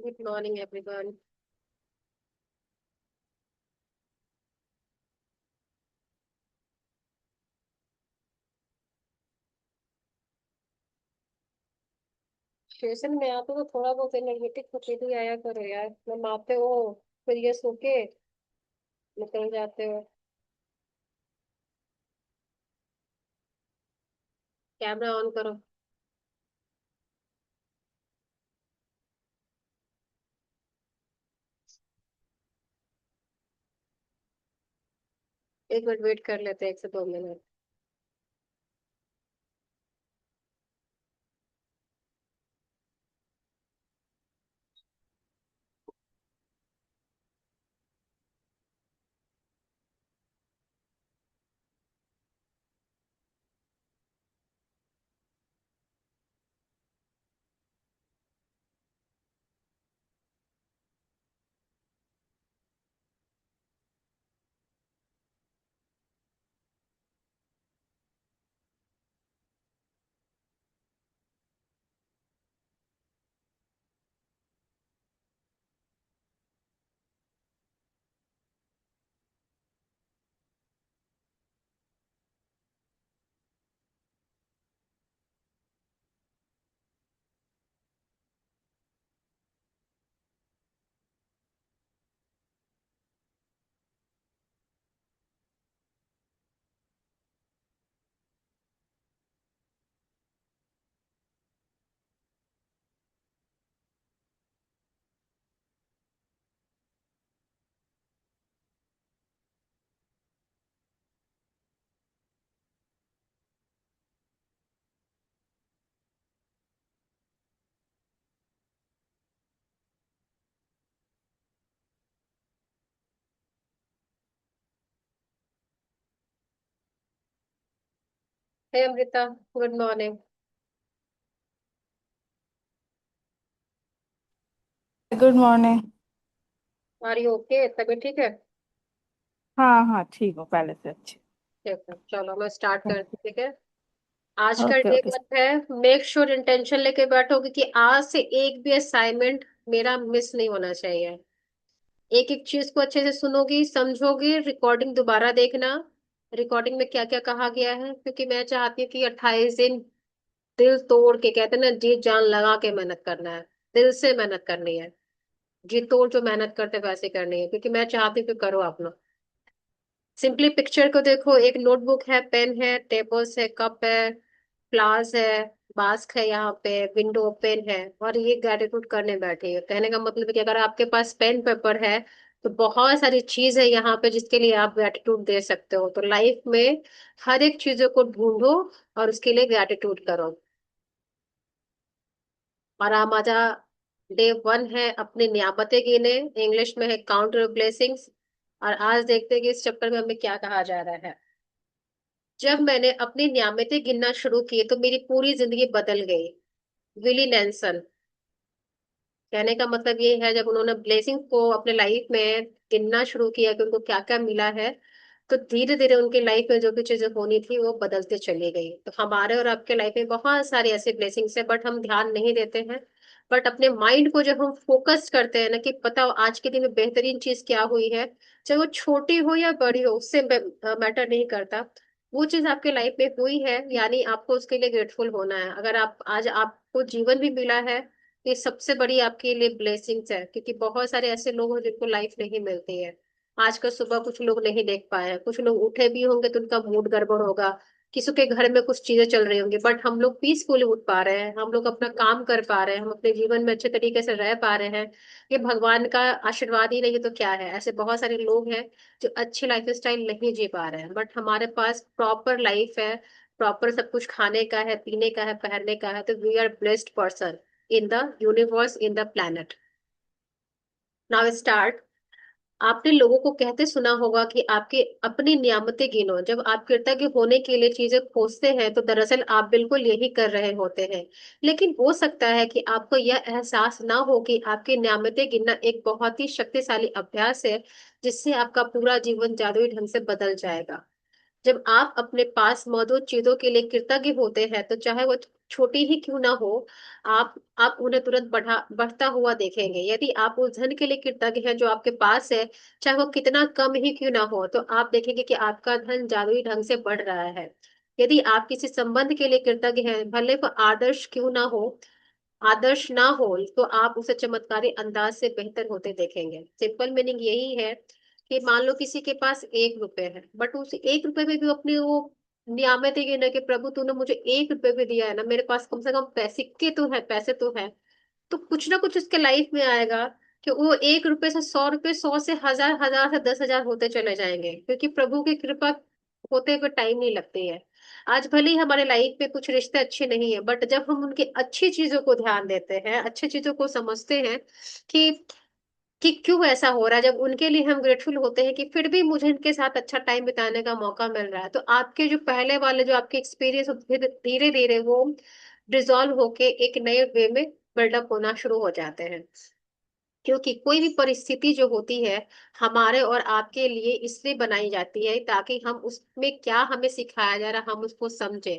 Good morning, everyone. Station में आते तो थोड़ा बहुत एनर्जेटिक होके भी आया करो यार, तुम आते हो फिर ये सो के निकल जाते हो। कैमरा ऑन करो। एक मिनट वेट कर लेते हैं, 1 से 2 minute. Hey Amrita, good morning. Good morning. Are you okay? तबीयत ठीक है? हाँ हाँ, ठीक हो पहले से अच्छी। ठीक है, चलो मैं स्टार्ट करती हूँ, ठीक है। आज का ओके डे ओके। वन है। मेक श्योर इंटेंशन लेके बैठोगे कि आज से एक भी असाइनमेंट मेरा मिस नहीं होना चाहिए। एक एक चीज को अच्छे से सुनोगी, समझोगी, रिकॉर्डिंग दोबारा देखना। रिकॉर्डिंग में क्या क्या कहा गया है, क्योंकि मैं चाहती हूँ कि 28 दिन दिल तोड़ के, कहते हैं ना, जी जान लगा के मेहनत करना है। दिल से मेहनत करनी है। जी तोड़ जो मेहनत करते वैसे करनी है, क्योंकि मैं चाहती हूँ कि करो अपना। सिंपली पिक्चर को देखो, एक नोटबुक है, पेन है, टेबल्स है, कप है, फ्लावर्स है, मास्क है, यहाँ पे विंडो ओपन है, और ये ग्रेटिट्यूड करने बैठे हैं। कहने का मतलब है कि अगर आपके पास पेन पेपर है तो बहुत सारी चीज है यहाँ पे जिसके लिए आप ग्रेटिट्यूड दे सकते हो। तो लाइफ में हर एक चीजों को ढूंढो और उसके लिए ग्रेटिट्यूड करो। और हमारा डे वन है अपनी नियामतें गिने। इंग्लिश में है काउंट योर ब्लेसिंग्स। और आज देखते हैं कि इस चैप्टर में हमें क्या कहा जा रहा है। जब मैंने अपनी नियामतें गिनना शुरू की तो मेरी पूरी जिंदगी बदल गई। Willie Nelson. कहने का मतलब ये है, जब उन्होंने ब्लेसिंग को अपने लाइफ में गिनना शुरू किया कि उनको क्या क्या मिला है, तो धीरे धीरे उनकी लाइफ में जो भी चीजें होनी थी वो बदलते चली गई। तो हमारे और आपके लाइफ में बहुत सारे ऐसे ब्लेसिंग्स है, बट हम ध्यान नहीं देते हैं। बट अपने माइंड को जब हम फोकस करते हैं ना कि पता हो आज के दिन में बेहतरीन चीज क्या हुई है, चाहे वो छोटी हो या बड़ी हो, उससे मैटर नहीं करता। वो चीज आपके लाइफ में हुई है, यानी आपको उसके लिए ग्रेटफुल होना है। अगर आप आज आपको जीवन भी मिला है, ये सबसे बड़ी आपके लिए ब्लेसिंग्स है, क्योंकि बहुत सारे ऐसे लोग हैं जिनको लाइफ नहीं मिलती है। आज का सुबह कुछ लोग नहीं देख पाए हैं, कुछ लोग उठे भी होंगे तो उनका मूड गड़बड़ होगा, किसी के घर में कुछ चीजें चल रही होंगी, बट हम लोग पीसफुली उठ पा रहे हैं, हम लोग अपना काम कर पा रहे हैं, हम अपने जीवन में अच्छे तरीके से रह पा रहे हैं। ये भगवान का आशीर्वाद ही नहीं तो क्या है। ऐसे बहुत सारे लोग हैं जो अच्छी लाइफ स्टाइल नहीं जी पा रहे हैं, बट हमारे पास प्रॉपर लाइफ है, प्रॉपर सब कुछ खाने का है, पीने का है, पहनने का है। तो we are blessed person in the universe, in the planet. Now start. आपने लोगों को कहते सुना होगा कि आपकी अपनी नियामतें गिनो। जब आप कृतज्ञ होने के लिए चीजें खोजते हैं तो दरअसल आप बिल्कुल यही कर रहे होते हैं। लेकिन हो सकता है कि आपको यह एहसास ना हो कि आपकी नियामतें गिनना एक बहुत ही शक्तिशाली अभ्यास है, जिससे आपका पूरा जीवन जादुई ढंग से बदल जाएगा। जब आप अपने पास मौजूद चीजों के लिए कृतज्ञ होते हैं तो चाहे वो छोटी ही क्यों ना हो, आप उन्हें तुरंत बढ़ता हुआ देखेंगे। यदि आप उस धन के लिए कृतज्ञ हैं जो आपके पास है, चाहे वो कितना कम ही क्यों ना हो, तो आप देखेंगे कि आपका धन जादुई ढंग से बढ़ रहा है। यदि आप किसी संबंध के लिए कृतज्ञ हैं, भले वो आदर्श ना हो, तो आप उसे चमत्कारी अंदाज से बेहतर होते देखेंगे। सिंपल मीनिंग यही है कि मान लो किसी के पास 1 रुपए है, बट उस 1 रुपए में भी अपने वो नियामत है कि ना, कि प्रभु तूने मुझे 1 रुपए भी दिया है ना, मेरे पास कम से कम पैसे तो है। तो कुछ ना कुछ उसके लाइफ में आएगा कि वो 1 रुपए से 100 रुपए, 100 से 1000, 1000 से 10,000 होते चले जाएंगे, क्योंकि प्रभु की कृपा होते हुए टाइम नहीं लगती है। आज भले ही हमारे लाइफ में कुछ रिश्ते अच्छे नहीं है, बट जब हम उनकी अच्छी चीजों को ध्यान देते हैं, अच्छी चीजों को समझते हैं कि क्यों ऐसा हो रहा है, जब उनके लिए हम ग्रेटफुल होते हैं कि फिर भी मुझे इनके साथ अच्छा टाइम बिताने का मौका मिल रहा है, तो आपके जो पहले वाले जो आपके एक्सपीरियंस, धीरे धीरे वो डिजॉल्व होके एक नए वे में बिल्डअप होना शुरू हो जाते हैं। क्योंकि कोई भी परिस्थिति जो होती है हमारे और आपके लिए इसलिए बनाई जाती है ताकि हम उसमें क्या हमें सिखाया जा रहा है हम उसको समझे।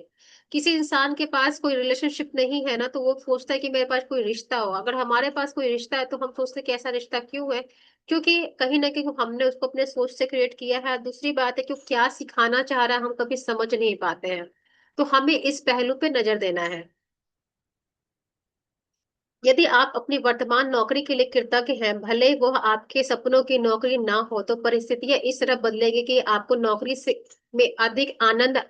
किसी इंसान के पास कोई रिलेशनशिप नहीं है ना, तो वो सोचता है कि मेरे पास कोई रिश्ता हो। अगर हमारे पास कोई रिश्ता है तो हम सोचते हैं कि ऐसा रिश्ता क्यों है, क्योंकि कहीं ना कहीं हमने उसको अपने सोच से क्रिएट किया है। दूसरी बात है कि वो क्या सिखाना चाह रहा है हम कभी समझ नहीं पाते हैं। तो हमें इस पहलू पे नजर देना है। यदि आप अपनी वर्तमान नौकरी के लिए कृतज्ञ हैं, भले वह आपके सपनों की नौकरी ना हो, तो परिस्थितियां इस तरह बदलेगी कि आपको नौकरी से में अधिक आनंद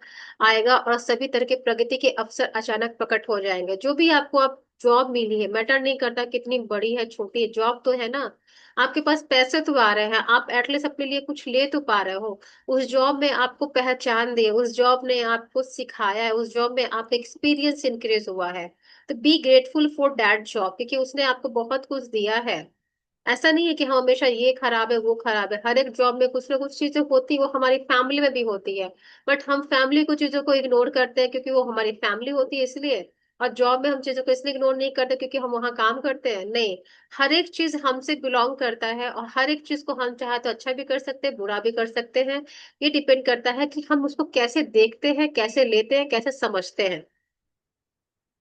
आएगा और सभी तरह के प्रगति के अवसर अचानक प्रकट हो जाएंगे। जो भी आपको आप जॉब मिली है, मैटर नहीं करता कितनी बड़ी है छोटी है, जॉब तो है ना। आपके पास पैसे तो आ रहे हैं, आप एटलीस्ट अपने लिए कुछ ले तो पा रहे हो। उस जॉब में आपको पहचान दी, उस जॉब ने आपको सिखाया है, उस जॉब में आपका एक्सपीरियंस इंक्रीज हुआ है। तो be grateful for that job, क्योंकि उसने आपको बहुत कुछ दिया है। ऐसा नहीं है कि हाँ हमेशा ये खराब है वो खराब है, हर एक जॉब में कुछ ना कुछ चीजें होती है, वो हमारी फैमिली में भी होती है। बट हम फैमिली को चीजों को इग्नोर करते हैं क्योंकि वो हमारी फैमिली होती है इसलिए। और जॉब में हम चीजों को इसलिए इग्नोर नहीं करते क्योंकि हम वहां काम करते हैं, नहीं। हर एक चीज हमसे बिलोंग करता है और हर एक चीज को हम चाहे तो अच्छा भी कर सकते हैं, बुरा भी कर सकते हैं। ये डिपेंड करता है कि हम उसको कैसे देखते हैं, कैसे लेते हैं, कैसे समझते हैं।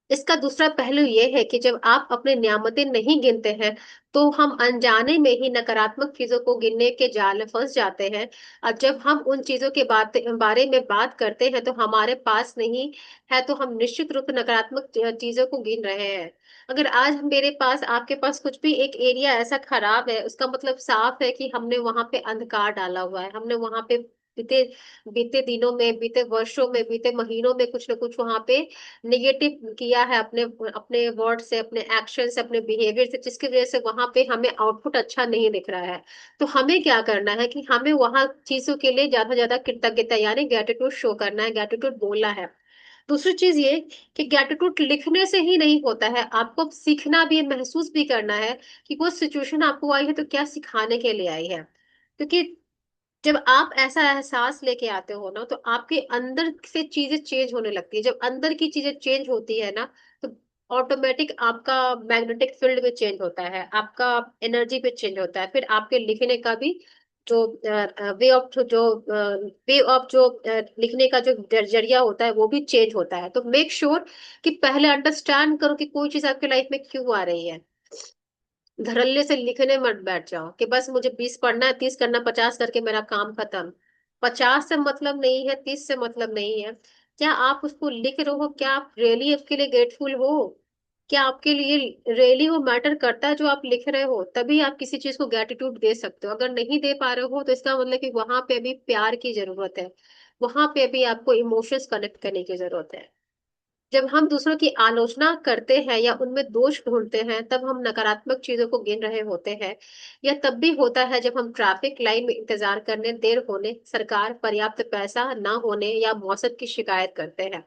इसका दूसरा पहलू ये है कि जब आप अपने नियामतें नहीं गिनते हैं, तो हम अनजाने में ही नकारात्मक चीजों को गिनने के जाल में फंस जाते हैं। और जब हम उन चीजों के बारे में बात करते हैं तो हमारे पास नहीं है, तो हम निश्चित रूप से नकारात्मक चीजों को गिन रहे हैं। अगर आज मेरे पास आपके पास कुछ भी एक एरिया ऐसा खराब है, उसका मतलब साफ है कि हमने वहां पे अंधकार डाला हुआ है, हमने वहां पे बीते बीते दिनों में, बीते वर्षों में, बीते महीनों में कुछ ना कुछ वहां पे निगेटिव किया है, अपने अपने वर्ड से, अपने एक्शन से, अपने बिहेवियर से, जिसकी वजह से वहां पे हमें आउटपुट अच्छा नहीं दिख रहा है। तो हमें क्या करना है कि हमें वहां चीजों के लिए ज्यादा ज्यादा कृतज्ञता यानी ग्रेटिट्यूड शो करना है, ग्रेटिट्यूड बोलना है। दूसरी चीज ये कि ग्रेटिट्यूड लिखने से ही नहीं होता है, आपको सीखना भी है, महसूस भी करना है कि वो सिचुएशन आपको आई है तो क्या सिखाने के लिए आई है। क्योंकि जब आप ऐसा एहसास लेके आते हो ना, तो आपके अंदर से चीजें चेंज होने लगती है। जब अंदर की चीजें चेंज होती है ना, तो ऑटोमेटिक आपका मैग्नेटिक फील्ड भी चेंज होता है, आपका एनर्जी भी चेंज होता है, फिर आपके लिखने का भी जो वे ऑफ जो लिखने का जो जरिया होता है वो भी चेंज होता है। तो मेक श्योर कि पहले अंडरस्टैंड करो कि कोई चीज आपके लाइफ में क्यों आ रही है। धड़ल्ले से लिखने मत बैठ जाओ कि बस मुझे 20 पढ़ना है, 30 करना, 50 करके मेरा काम खत्म। 50 से मतलब नहीं है, 30 से मतलब नहीं है। क्या आप उसको लिख रहे हो, क्या आप रियली उसके लिए ग्रेटफुल हो, क्या आपके लिए रियली वो मैटर करता है जो आप लिख रहे हो, तभी आप किसी चीज को ग्रेटिट्यूड दे सकते हो। अगर नहीं दे पा रहे हो तो इसका मतलब कि वहां पे अभी प्यार की जरूरत है, वहां पे अभी आपको इमोशंस कनेक्ट करने की जरूरत है। जब हम दूसरों की आलोचना करते हैं या उनमें दोष ढूंढते हैं, तब हम नकारात्मक चीजों को गिन रहे होते हैं। यह तब भी होता है जब हम ट्रैफिक लाइन में इंतजार करने देर होने, सरकार पर्याप्त पैसा न होने या मौसम की शिकायत करते हैं।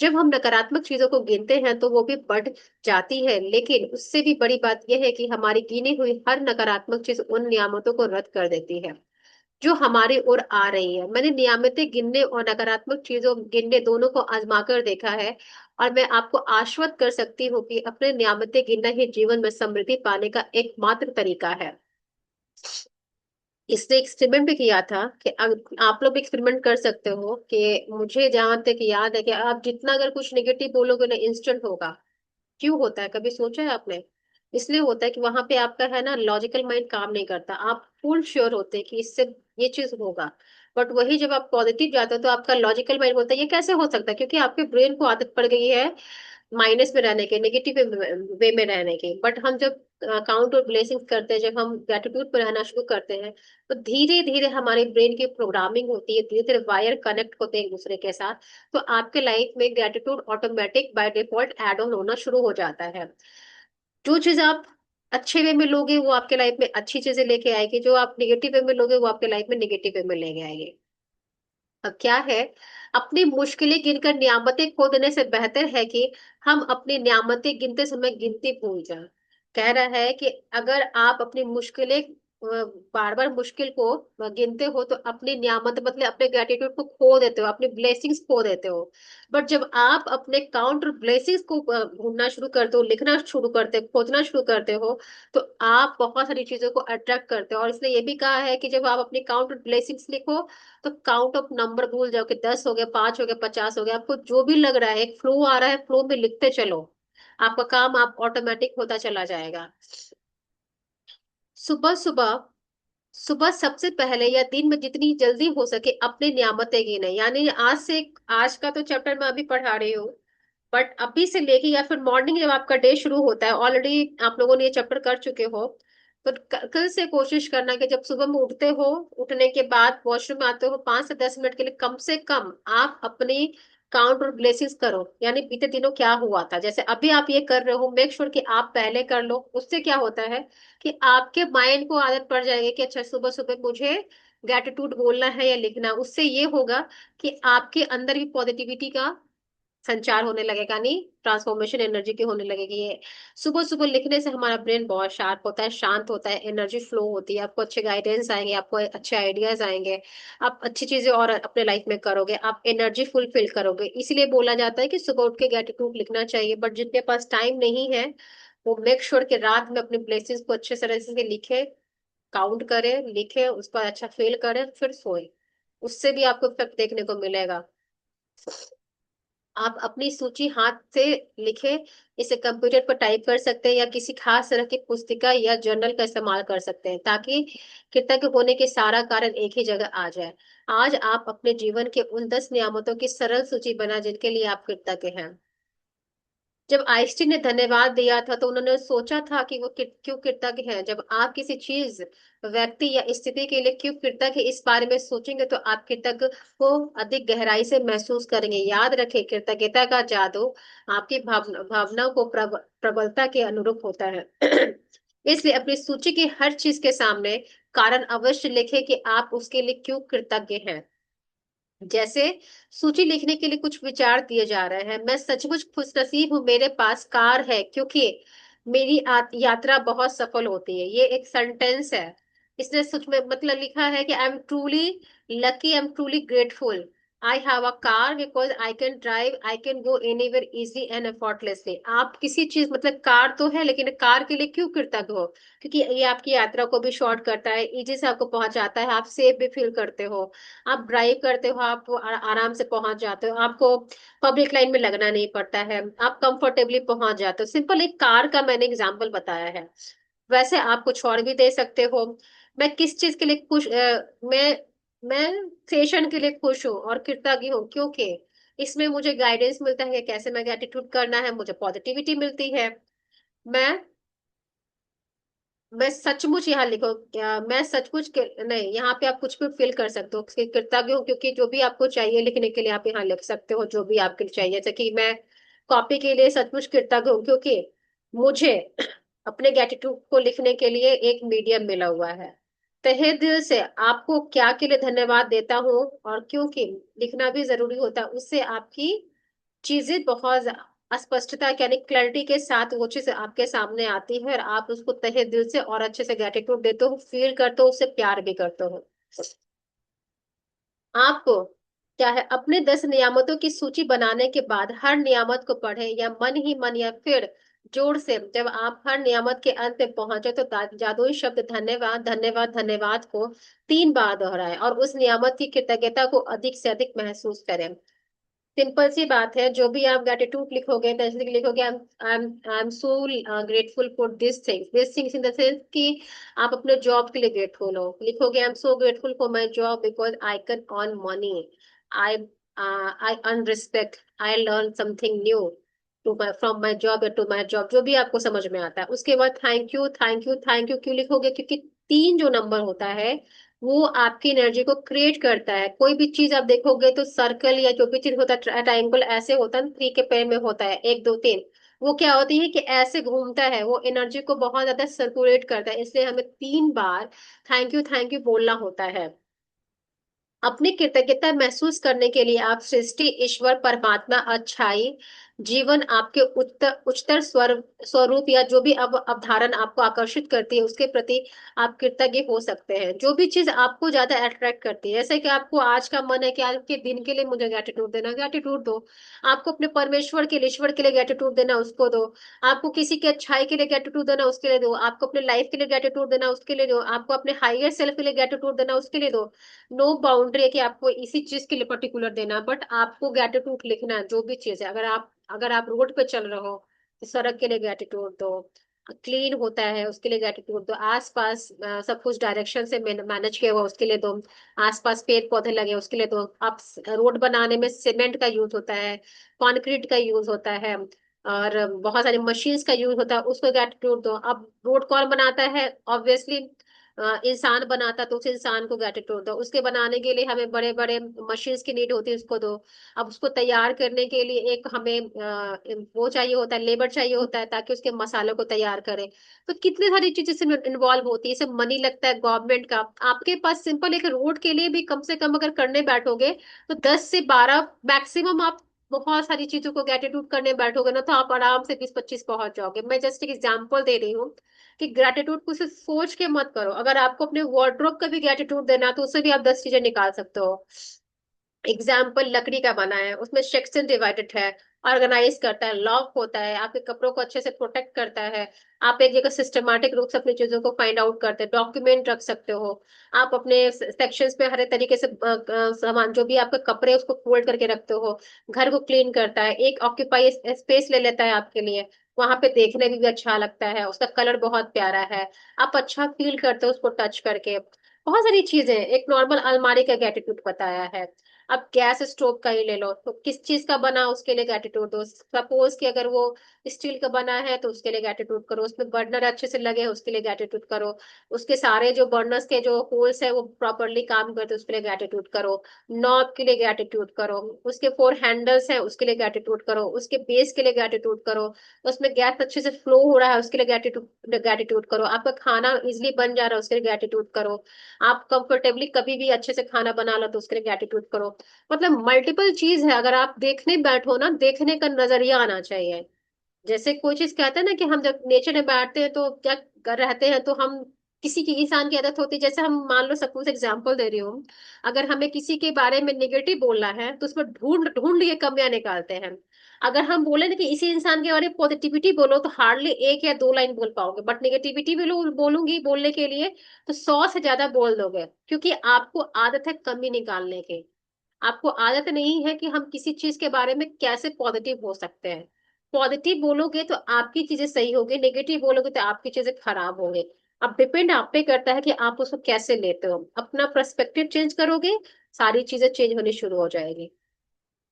जब हम नकारात्मक चीजों को गिनते हैं तो वो भी बढ़ जाती है, लेकिन उससे भी बड़ी बात यह है कि हमारी गिनी हुई हर नकारात्मक चीज उन नियामतों को रद्द कर देती है जो हमारी ओर आ रही है। मैंने नियामतें गिनने और नकारात्मक चीजों गिनने दोनों को आजमा कर देखा है, और मैं आपको आश्वस्त कर सकती हूँ कि अपने नियामतें गिनना ही जीवन में समृद्धि पाने का एकमात्र तरीका है। इसने एक्सपेरिमेंट भी किया था कि आप लोग भी एक्सपेरिमेंट कर सकते हो कि मुझे जहां तक याद है कि आप जितना अगर कुछ नेगेटिव बोलोगे ना इंस्टेंट होगा। क्यों होता है, कभी सोचा है आपने? इसलिए होता है कि वहां पे आपका है ना लॉजिकल माइंड काम नहीं करता, आप फुल श्योर होते हैं कि इससे ये चीज होगा। बट वही जब आप पॉजिटिव जाते हो तो आपका लॉजिकल माइंड बोलता है ये कैसे हो सकता है, क्योंकि आपके ब्रेन को आदत पड़ गई है माइनस में रहने के, नेगेटिव वे में रहने के। बट हम जब काउंट और ब्लेसिंग्स करते हैं, जब हम ग्रेटिट्यूड पे रहना शुरू करते हैं, तो धीरे धीरे हमारे ब्रेन की प्रोग्रामिंग होती है, धीरे धीरे वायर कनेक्ट होते हैं एक दूसरे के साथ। तो आपके लाइफ में gratitude automatic by default add on होना शुरू हो जाता है। जो चीज आप अच्छे वे में लोगे वो आपके लाइफ में अच्छी चीजें लेके आएगी, जो आप निगेटिव वे में लोगे वो आपके लाइफ में निगेटिव वे में लेके आएगी। अब क्या है, अपनी मुश्किलें गिनकर नियामतें खो देने से बेहतर है कि हम अपनी नियामतें गिनते समय गिनती भूल जाएं। कह रहा है कि अगर आप अपनी मुश्किलें बार बार मुश्किल को गिनते हो तो अपनी नियामत मतलब अपने ग्रेटिट्यूड को खो देते हो, अपनी ब्लेसिंग्स खो देते हो। बट जब आप अपने काउंट और ब्लेसिंग्स को ढूंढना शुरू करते हो, लिखना शुरू करते हो, खोजना शुरू करते हो, तो आप बहुत सारी चीजों को अट्रैक्ट करते हो। और इसने ये भी कहा है कि जब आप अपनी काउंट और ब्लेसिंग्स लिखो तो काउंट ऑफ नंबर भूल जाओ कि 10 हो गया, 5 हो गया, 50 हो गया, आपको जो भी लग रहा है एक फ्लो आ रहा है, फ्लो में लिखते चलो। आपका काम आप ऑटोमेटिक होता चला जाएगा। सुबह सुबह सुबह सबसे पहले या दिन में जितनी जल्दी हो सके अपनी नियामतें गिने, यानी आज से, आज का तो चैप्टर मैं अभी पढ़ा रही हूँ, बट अभी से लेके या फिर मॉर्निंग जब आपका डे शुरू होता है, ऑलरेडी आप लोगों ने ये चैप्टर कर चुके हो, तो कल से कोशिश करना कि जब सुबह में उठते हो, उठने के बाद वॉशरूम में आते हो, 5 से 10 मिनट के लिए कम से कम आप अपनी काउंट और ब्लेसिंग्स करो, यानी बीते दिनों क्या हुआ था। जैसे अभी आप ये कर रहे हो, मेक श्योर कि आप पहले कर लो। उससे क्या होता है कि आपके माइंड को आदत पड़ जाएगी कि अच्छा सुबह सुबह मुझे ग्रेटिट्यूड बोलना है या लिखना। उससे ये होगा कि आपके अंदर भी पॉजिटिविटी का संचार होने लगेगा, नहीं ट्रांसफॉर्मेशन एनर्जी की होने लगेगी। ये सुबह सुबह लिखने से हमारा ब्रेन बहुत शार्प होता है, शांत होता है, एनर्जी फ्लो होती है, आपको अच्छे गाइडेंस आएंगे, आपको अच्छे आइडियाज आएंगे, आप अच्छी चीजें और अपने लाइफ में करोगे, आप एनर्जी फुलफिल करोगे। इसलिए बोला जाता है कि सुबह उठ के ग्रेटिट्यूड लिखना चाहिए। बट जिनके पास टाइम नहीं है वो मेक श्योर कि रात में अपने ब्लेसिंग्स को अच्छे तरह से लिखे, काउंट करे, लिखे, उस पर अच्छा फील करे, फिर सोए। उससे भी आपको इफेक्ट देखने को मिलेगा। आप अपनी सूची हाथ से लिखे, इसे कंप्यूटर पर टाइप कर सकते हैं या किसी खास तरह की पुस्तिका या जर्नल का इस्तेमाल कर सकते हैं, ताकि कृतज्ञ होने के सारा कारण एक ही जगह आ जाए। आज आप अपने जीवन के उन 10 नियामतों की सरल सूची बना जिनके लिए आप कृतज्ञ हैं। जब आइंस्टीन ने धन्यवाद दिया था तो उन्होंने सोचा था कि वो क्यों कृतज्ञ हैं। जब आप किसी चीज, व्यक्ति या स्थिति के लिए क्यों कृतज्ञ इस बारे में सोचेंगे तो आप कृतज्ञ को अधिक गहराई से महसूस करेंगे। याद रखें, कृतज्ञता का जादू आपकी भावनाओं को प्रबलता के अनुरूप होता है। इसलिए अपनी सूची की हर चीज के सामने कारण अवश्य लिखें कि आप उसके लिए क्यों कृतज्ञ हैं। जैसे सूची लिखने के लिए कुछ विचार दिए जा रहे हैं। मैं सचमुच खुशनसीब हूँ, मेरे पास कार है क्योंकि मेरी यात्रा बहुत सफल होती है। ये एक सेंटेंस है। इसने सच में मतलब लिखा है कि I am truly lucky, I am truly grateful, I have a car because I can drive, I can go anywhere easily and effortlessly. आप किसी चीज मतलब कार तो है, लेकिन कार के लिए क्यों कृतज्ञ हो? क्योंकि ये आपकी यात्रा को भी शॉर्ट करता है, इजी से आपको पहुंचाता है, आप सेफ भी फील करते हो, आप ड्राइव करते हो, आप आराम से पहुंच जाते हो, आपको पब्लिक लाइन में लगना नहीं पड़ता है, आप कंफर्टेबली पहुंच जाते हो। सिंपल एक कार का मैंने एग्जांपल बताया है। वैसे आप कुछ और भी दे सकते हो। मैं किस चीज के लिए खुश, मैं सेशन के लिए खुश हूँ और कृतज्ञ हूँ क्योंकि इसमें मुझे गाइडेंस मिलता है कि कैसे मैं ग्रेटिट्यूड करना है, मुझे पॉजिटिविटी मिलती है। मैं मैं सचमुच यहाँ लिखो क्या, मैं सचमुच नहीं, यहाँ पे आप कुछ भी फिल कर सकते हो कि कृतज्ञ हूँ क्योंकि जो भी आपको चाहिए लिखने के लिए आप यहाँ लिख सकते हो, जो भी आपके लिए चाहिए। जैसे कि मैं कॉपी के लिए सचमुच कृतज्ञ हूँ क्योंकि मुझे अपने ग्रेटिट्यूड को लिखने के लिए एक मीडियम मिला हुआ है। तहे दिल से आपको क्या के लिए धन्यवाद देता हूँ, और क्योंकि लिखना भी जरूरी होता है, उससे आपकी चीजें बहुत अस्पष्टता यानी क्लैरिटी के साथ वो चीज आपके सामने आती है, और आप उसको तहे दिल से और अच्छे से ग्रेटिट्यूड देते हो, फील करते हो, उससे प्यार भी करते हो। आपको क्या है, अपने 10 नियामतों की सूची बनाने के बाद हर नियामत को पढ़े या मन ही मन या फिर जोर से जब आप हर नियामत के अंत में पहुंचे तो जादुई शब्द धन्यवाद धन्यवाद धन्यवाद को 3 बार दोहराएं और उस नियामत की कृतज्ञता को अधिक से अधिक महसूस करें। सिंपल सी बात है, जो भी आप ग्रेटिट्यूड लिखोगे तो ऐसे लिखोगे I am so grateful for this things in the sense कि आप अपने जॉब के लिए ग्रेटफुल हो। लिखोगे I am so grateful for my job because I can earn money, I I earn respect, I learn something new to my from my job या to my job, जो भी आपको समझ में आता है। उसके बाद thank you thank you thank you क्यों लिखोगे? क्योंकि 3 जो नंबर होता है वो आपकी एनर्जी को क्रिएट करता है। कोई भी चीज आप देखोगे तो सर्कल या जो भी चीज होता है ट्रायंगल ऐसे होता है, 3 के पैर में होता है, 1 2 3। वो क्या होती है कि ऐसे घूमता है, वो एनर्जी को बहुत ज्यादा सर्कुलेट करता है, इसलिए हमें 3 बार थैंक यू बोलना होता है। अपनी कृतज्ञता महसूस करने के लिए आप सृष्टि, ईश्वर, परमात्मा, अच्छाई, जीवन, आपके उच्चतर स्वरूप या जो भी अवधारण आपको आकर्षित करती है उसके प्रति आप कृतज्ञ हो सकते हैं। जो भी चीज आपको ज्यादा अट्रैक्ट करती है, जैसे कि आपको आज का मन है कि आज के दिन के लिए मुझे ग्रेटिट्यूड देना, ग्रेटिट्यूड दो। आपको अपने परमेश्वर के लिए, ईश्वर के लिए ग्रेटिट्यूड देना, उसको दो। आपको किसी की अच्छाई के लिए ग्रेटिट्यूड देना, उसके लिए दो। आपको अपने लाइफ के लिए ग्रेटिट्यूड देना, उसके लिए दो। आपको अपने हाइयर सेल्फ के लिए ग्रेटिट्यूड देना, उसके लिए दो। नो बाउंड्री है कि आपको इसी चीज के लिए पर्टिकुलर देना, बट आपको ग्रेटिट्यूड लिखना है जो भी चीज है। अगर आप रोड पे चल रहे हो तो सड़क के लिए ग्रेटिट्यूड दो। क्लीन होता है उसके लिए ग्रेटिट्यूड दो। आसपास सब कुछ डायरेक्शन से मैनेज किया हुआ उसके लिए दो। आसपास पेड़ पौधे लगे उसके लिए दो। आप रोड बनाने में सीमेंट का यूज होता है, कंक्रीट का यूज होता है, और बहुत सारी मशीन्स का यूज होता है, उसको ग्रेटिट्यूड दो। अब रोड कौन बनाता है? ऑब्वियसली इंसान बनाता, तो उस इंसान को ग्रेटिट्यूड दो। उसके बनाने के लिए हमें बड़े बड़े मशीन्स की नीड होती है, उसको दो। अब उसको तैयार करने के लिए एक हमें वो चाहिए होता है, लेबर चाहिए होता है ताकि उसके मसालों को तैयार करे। तो कितनी सारी चीजें इसमें इन्वॉल्व होती है, इसमें मनी लगता है गवर्नमेंट का। आपके पास सिंपल एक रोड के लिए भी कम से कम अगर करने बैठोगे तो 10 से 12 मैक्सिमम आप बहुत सारी चीजों को ग्रेटिट्यूड करने बैठोगे ना, तो आप आराम से 20 25 पहुंच जाओगे। मैं जस्ट एक एग्जांपल दे रही हूँ कि ग्रेटिट्यूड को सिर्फ सोच के मत करो। अगर आपको अपने वार्डरोब का भी ग्रेटिट्यूड देना तो उससे भी आप 10 चीजें निकाल सकते हो। एग्जाम्पल लकड़ी का बना है, उसमें सेक्शन डिवाइडेड है, ऑर्गेनाइज करता है, लॉक होता है, आपके कपड़ों को अच्छे से प्रोटेक्ट करता है। आप एक जगह सिस्टमैटिक रूप से अपनी चीजों को फाइंड आउट करते हैं, डॉक्यूमेंट रख सकते हो। आप अपने सेक्शंस में हर एक तरीके से सामान जो भी आपके कपड़े हैं, उसको फोल्ड करके रखते हो। घर को क्लीन करता है, एक ऑक्यूपाई स्पेस ले लेता है आपके लिए। वहां पे देखने में भी अच्छा लगता है, उसका कलर बहुत प्यारा है, आप अच्छा फील करते हो उसको टच करके। बहुत सारी चीजें, एक नॉर्मल अलमारी का ग्रेटिट्यूड बताया है। अब गैस स्टोव का ही ले लो, तो किस चीज का बना उसके लिए ग्रेटिट्यूड दो। सपोज कि अगर वो स्टील का बना है तो उसके लिए ग्रेटिट्यूड करो। उसमें बर्नर अच्छे से लगे उसके लिए ग्रेटिट्यूड करो। उसके सारे जो बर्नर्स के जो होल्स है वो प्रॉपरली काम करते उसके लिए ग्रेटिट्यूड करो। नॉब के लिए ग्रेटिट्यूड करो। उसके 4 हैंडल्स है उसके लिए ग्रेटिट्यूड करो। उसके बेस के लिए ग्रेटिट्यूड करो। उसमें गैस अच्छे से फ्लो हो रहा है उसके लिए ग्रेटिट्यूड ग्रेटिट्यूड करो। आपका खाना इजिली बन जा रहा है उसके लिए ग्रेटिट्यूड करो। आप कंफर्टेबली कभी भी अच्छे से खाना बना लो तो उसके लिए ग्रेटिट्यूड करो। मतलब मल्टीपल चीज है, अगर आप देखने बैठो ना, देखने का नजरिया आना चाहिए। जैसे कोई चीज कहते हैं ना कि हम जब नेचर में बैठते हैं तो क्या कर रहते हैं, तो हम किसी की इंसान की आदत होती है, जैसे हम मान लो सपोज एग्जांपल दे रही हूँ, अगर हमें किसी के बारे में नेगेटिव बोलना है तो उसमें ढूंढ ढूंढ ये कमियां निकालते हैं। अगर हम बोले ना कि इसी इंसान के बारे में पॉजिटिविटी बोलो तो हार्डली 1 या 2 लाइन बोल पाओगे, बट नेगेटिविटी भी बोलूंगी बोलने के लिए तो 100 से ज्यादा बोल दोगे, क्योंकि आपको आदत है कमी निकालने की। आपको आदत नहीं है कि हम किसी चीज के बारे में कैसे पॉजिटिव हो सकते हैं। पॉजिटिव बोलोगे तो आपकी चीजें सही होगी, नेगेटिव बोलोगे तो आपकी चीजें खराब होंगी। अब डिपेंड आप पे करता है कि आप उसको कैसे लेते हो। अपना पर्सपेक्टिव चेंज करोगे, सारी चीजें चेंज होनी शुरू हो जाएगी।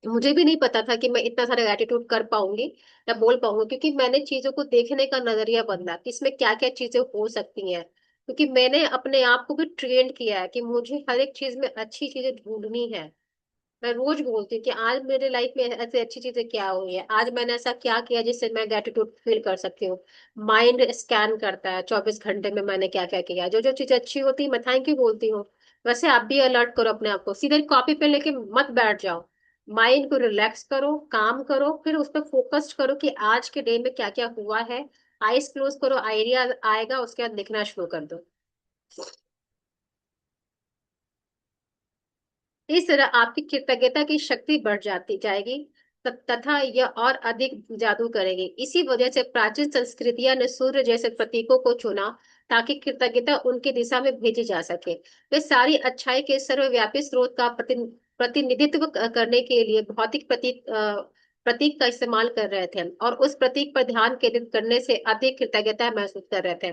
मुझे भी नहीं पता था कि मैं इतना सारा एटीट्यूड कर पाऊंगी या बोल पाऊंगी, क्योंकि मैंने चीजों को देखने का नजरिया बदला कि इसमें क्या क्या चीजें हो सकती हैं। क्योंकि मैंने अपने आप को भी ट्रेन किया है कि मुझे हर एक चीज में अच्छी चीजें ढूंढनी है। मैं रोज बोलती हूँ कि आज मेरे लाइफ में ऐसे अच्छी चीजें क्या हुई है, आज मैंने ऐसा क्या किया जिससे मैं ग्रेटिट्यूड फील कर सकती हूँ। माइंड स्कैन करता है 24 घंटे में मैंने क्या क्या किया, जो जो चीजें अच्छी होती है मैं थैंक यू बोलती हूँ। वैसे आप भी अलर्ट करो अपने आप को, सीधे कॉपी पे लेके मत बैठ जाओ। माइंड को रिलैक्स करो, काम करो, फिर उस पर फोकस करो कि आज के डे में क्या क्या हुआ है। आईज क्लोज करो, आइडिया आएगा, उसके बाद लिखना शुरू कर दो। इस तरह आपकी कृतज्ञता की शक्ति बढ़ जाती जाएगी। तथा यह और अधिक जादू करेगी। इसी वजह से प्राचीन संस्कृतियां ने सूर्य जैसे प्रतीकों को चुना ताकि कृतज्ञता उनकी दिशा में भेजी जा सके। वे सारी अच्छाई के सर्वव्यापी स्रोत का प्रतिनिधित्व करने के लिए भौतिक प्रतीक का इस्तेमाल कर रहे थे और उस प्रतीक पर ध्यान केंद्रित करने से अधिक कृतज्ञता महसूस कर रहे थे।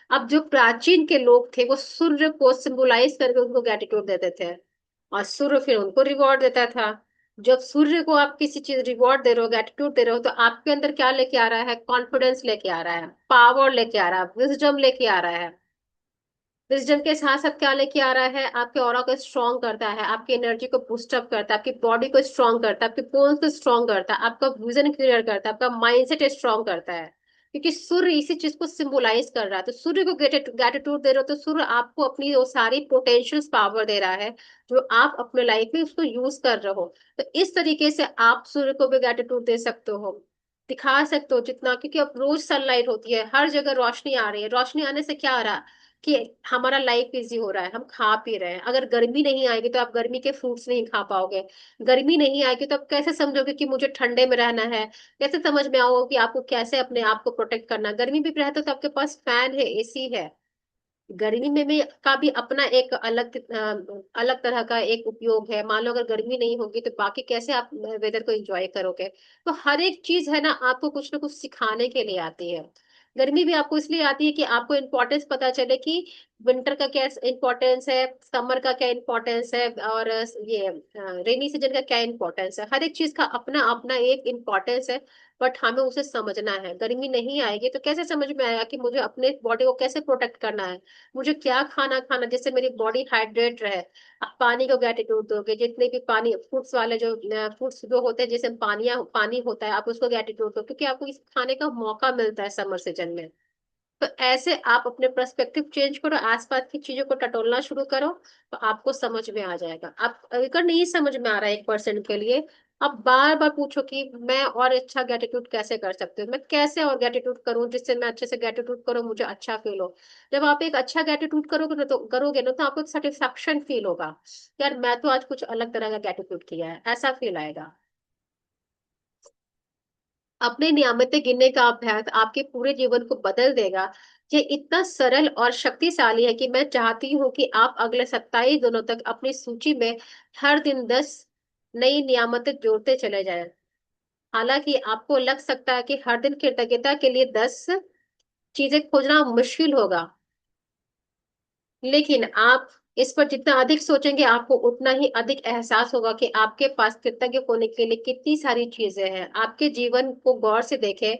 अब जो प्राचीन के लोग थे वो सूर्य को सिंबलाइज करके उनको ग्रेटिट्यूड देते थे और सूर्य फिर उनको रिवॉर्ड देता था। जब सूर्य को आप किसी चीज रिवॉर्ड दे रहे हो, ग्रेटिट्यूड दे रहे हो, तो आपके अंदर क्या लेके आ रहा है? कॉन्फिडेंस लेके आ रहा है, पावर लेके आ रहा है, विजडम लेके आ रहा है। विजडम के साथ साथ क्या लेके आ रहा है? आपके ऑरा को स्ट्रॉन्ग करता है, आपकी एनर्जी को बूस्ट अप करता है, आपकी बॉडी को स्ट्रॉन्ग करता है, आपके बोन्स को स्ट्रॉन्ग करता है, आपका विजन क्लियर करता है, आपका माइंडसेट स्ट्रॉन्ग करता है। क्योंकि सूर्य इसी चीज को सिंबलाइज कर रहा है। तो सूर्य को ग्रेटिट्यूड दे रहे हो तो सूर्य आपको अपनी वो सारी पोटेंशियल पावर दे रहा है जो आप अपने लाइफ में उसको यूज कर रहे हो। तो इस तरीके से आप सूर्य को भी ग्रेटिट्यूड दे सकते हो, दिखा सकते हो जितना। क्योंकि अब रोज सनलाइट होती है, हर जगह रोशनी आ रही है। रोशनी आने से क्या आ रहा है कि हमारा लाइफ इजी हो रहा है, हम खा पी रहे हैं। अगर गर्मी नहीं आएगी तो आप गर्मी के फ्रूट्स नहीं खा पाओगे। गर्मी नहीं आएगी तो आप कैसे समझोगे कि मुझे ठंडे में रहना है? कैसे समझ में आओगे कि आपको कैसे अपने आप को प्रोटेक्ट करना है? गर्मी भी रहता तो आपके पास फैन है, एसी है। गर्मी में भी का भी अपना एक अलग तरह का एक उपयोग है। मान लो अगर गर्मी नहीं होगी तो बाकी कैसे आप वेदर को एंजॉय करोगे? तो हर एक चीज है ना, आपको कुछ ना कुछ सिखाने के लिए आती है। गर्मी भी आपको इसलिए आती है कि आपको इम्पोर्टेंस पता चले कि विंटर का क्या इम्पोर्टेंस है, समर का क्या इम्पोर्टेंस है, और ये रेनी सीजन का क्या इम्पोर्टेंस है। हर एक चीज का अपना अपना एक इम्पोर्टेंस है। बट हमें उसे समझना है। गर्मी नहीं आएगी तो कैसे समझ में आएगा कि मुझे अपने बॉडी को कैसे प्रोटेक्ट करना है, मुझे क्या खाना खाना जिससे मेरी बॉडी हाइड्रेट रहे। आप पानी को ग्रेटिट्यूड दोगे, जितने भी पानी फ्रूट्स वाले जो फ्रूट्स जो होते हैं जिसमें पानी होता है, आप उसको ग्रेटिट्यूड दो क्योंकि आपको इस खाने का मौका मिलता है समर सीजन में। तो ऐसे आप अपने पर्सपेक्टिव चेंज करो, आसपास की चीजों को टटोलना शुरू करो, तो आपको समझ में आ जाएगा। आप अगर नहीं समझ में आ रहा है 1% के लिए, आप बार बार पूछो कि मैं और अच्छा ग्रेटिट्यूड कैसे कर सकती हूँ, मैं कैसे और ग्रेटिट्यूड करूँ जिससे मैं अच्छे से ग्रेटिट्यूड करूँ, मुझे अच्छा फील हो। जब आप एक अच्छा ग्रेटिट्यूड करोगे ना तो आपको एक सेटिस्फैक्शन फील होगा, यार मैं तो आज कुछ अलग तरह का ग्रेटिट्यूड किया है, ऐसा फील आएगा। अपने नियमित गिनने का अभ्यास आपके पूरे जीवन को बदल देगा। ये इतना सरल और शक्तिशाली है कि मैं चाहती हूँ कि आप अगले 27 दिनों तक अपनी सूची में हर दिन 10 नई नियामतें जोड़ते चले जाएं। हालांकि आपको लग सकता है कि हर दिन कृतज्ञता के लिए 10 चीजें खोजना मुश्किल होगा, लेकिन आप इस पर जितना अधिक सोचेंगे आपको उतना ही अधिक एहसास होगा कि आपके पास कृतज्ञ होने के लिए कितनी सारी चीजें हैं। आपके जीवन को गौर से देखें,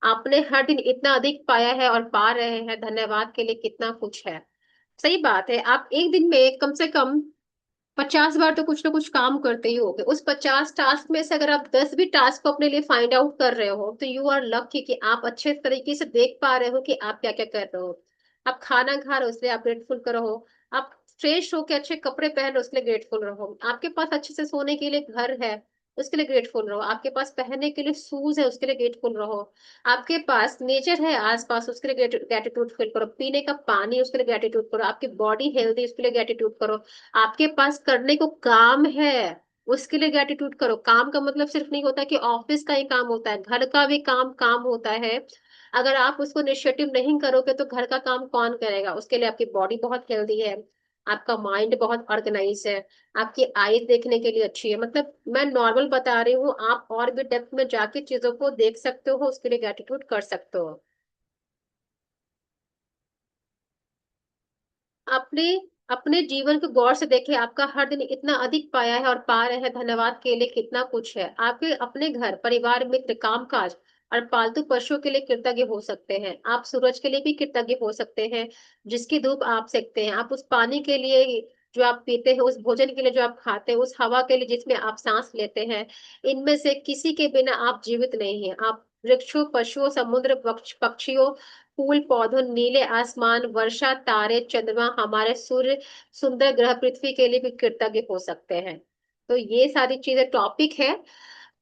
आपने हर दिन इतना अधिक पाया है और पा रहे हैं, धन्यवाद के लिए कितना कुछ है। सही बात है, आप एक दिन में कम से कम 50 बार तो कुछ ना कुछ काम करते ही होगे। उस 50 टास्क में से अगर आप 10 भी टास्क को अपने लिए फाइंड आउट कर रहे हो तो यू आर लकी कि आप अच्छे तरीके से देख पा रहे हो कि आप क्या क्या कर रहे हो। आप खाना खा रहे हो इसलिए आप ग्रेटफुल रहो। आप फ्रेश होके अच्छे कपड़े पहन रहे हो इसलिए ग्रेटफुल रहो। आपके पास अच्छे से सोने के लिए घर है उसके लिए ग्रेटफुल रहो। आपके पास पहनने के लिए शूज है उसके लिए ग्रेटफुल रहो। आपके पास नेचर है आसपास उसके लिए ग्रेटिट्यूड फील करो। पीने का पानी उसके लिए ग्रेटिट्यूड करो। आपकी बॉडी हेल्दी उसके लिए ग्रेटिट्यूड करो। आपके पास करने को काम है उसके लिए ग्रेटिट्यूड करो। काम का मतलब सिर्फ नहीं होता कि ऑफिस का ही काम होता है, घर का भी काम काम होता है। अगर आप उसको इनिशिएटिव नहीं करोगे तो घर का काम कौन करेगा? उसके लिए आपकी बॉडी बहुत हेल्दी है, आपका माइंड बहुत ऑर्गेनाइज है, आपकी आईज देखने के लिए अच्छी है। मतलब मैं नॉर्मल बता रही हूँ, आप और भी डेप्थ में जाके चीजों को देख सकते हो, उसके लिए ग्रेटिट्यूड कर सकते हो। अपने अपने जीवन को गौर से देखें, आपका हर दिन इतना अधिक पाया है और पा रहे हैं, धन्यवाद के लिए कितना कुछ है। आपके अपने घर परिवार मित्र कामकाज और पालतू पशुओं के लिए कृतज्ञ हो सकते हैं। आप सूरज के लिए भी कृतज्ञ हो सकते हैं जिसकी धूप आप सेकते हैं। आप उस पानी के लिए जो आप पीते हैं, उस भोजन के लिए जो आप खाते हैं, उस हवा के लिए जिसमें आप सांस लेते हैं। इनमें से किसी के बिना आप जीवित नहीं हैं। आप वृक्षों पशुओं समुद्र पक्षियों फूल पौधों नीले आसमान वर्षा तारे चंद्रमा हमारे सूर्य सुंदर ग्रह पृथ्वी के लिए भी कृतज्ञ हो सकते हैं। तो ये सारी चीजें टॉपिक है,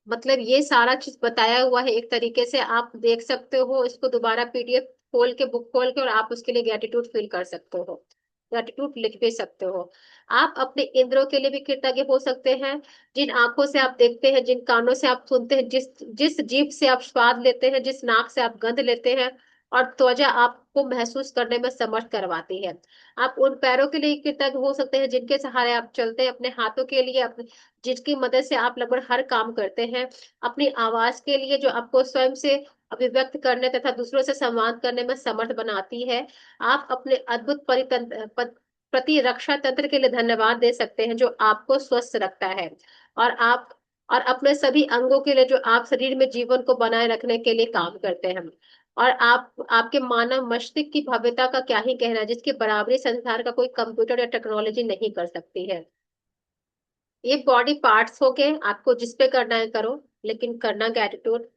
मतलब ये सारा चीज बताया हुआ है एक तरीके से। आप देख सकते हो इसको दोबारा पीडीएफ खोल के बुक खोल के और आप उसके लिए ग्रेटिट्यूड फील कर सकते हो। ग्रेटिट्यूड लिख भी सकते हो। आप अपने इंद्रियों के लिए भी कृतज्ञ हो सकते हैं। जिन आंखों से आप देखते हैं, जिन कानों से आप सुनते हैं, जिस जिस जीभ से आप स्वाद लेते हैं, जिस नाक से आप गंध लेते हैं, और त्वचा आपको महसूस करने में समर्थ करवाती है। आप उन पैरों के लिए कृतज्ञ हो सकते हैं जिनके सहारे आप चलते हैं, अपने हाथों के लिए, अपने जिसकी मदद से आप लगभग हर काम करते हैं, अपनी आवाज के लिए जो आपको स्वयं से अभिव्यक्त करने तथा दूसरों से संवाद करने में समर्थ बनाती है। आप अपने अद्भुत प्रतिरक्षा तंत्र के लिए धन्यवाद दे सकते हैं जो आपको स्वस्थ रखता है। और आप और अपने सभी अंगों के लिए जो आप शरीर में जीवन को बनाए रखने के लिए काम करते हैं। और आप आपके मानव मस्तिष्क की भव्यता का क्या ही कहना है, जिसकी बराबरी संसार का कोई कंप्यूटर या टेक्नोलॉजी नहीं कर सकती है। ये बॉडी पार्ट्स हो गए, आपको जिस पे करना है करो, लेकिन करना ग्रेटिट्यूड।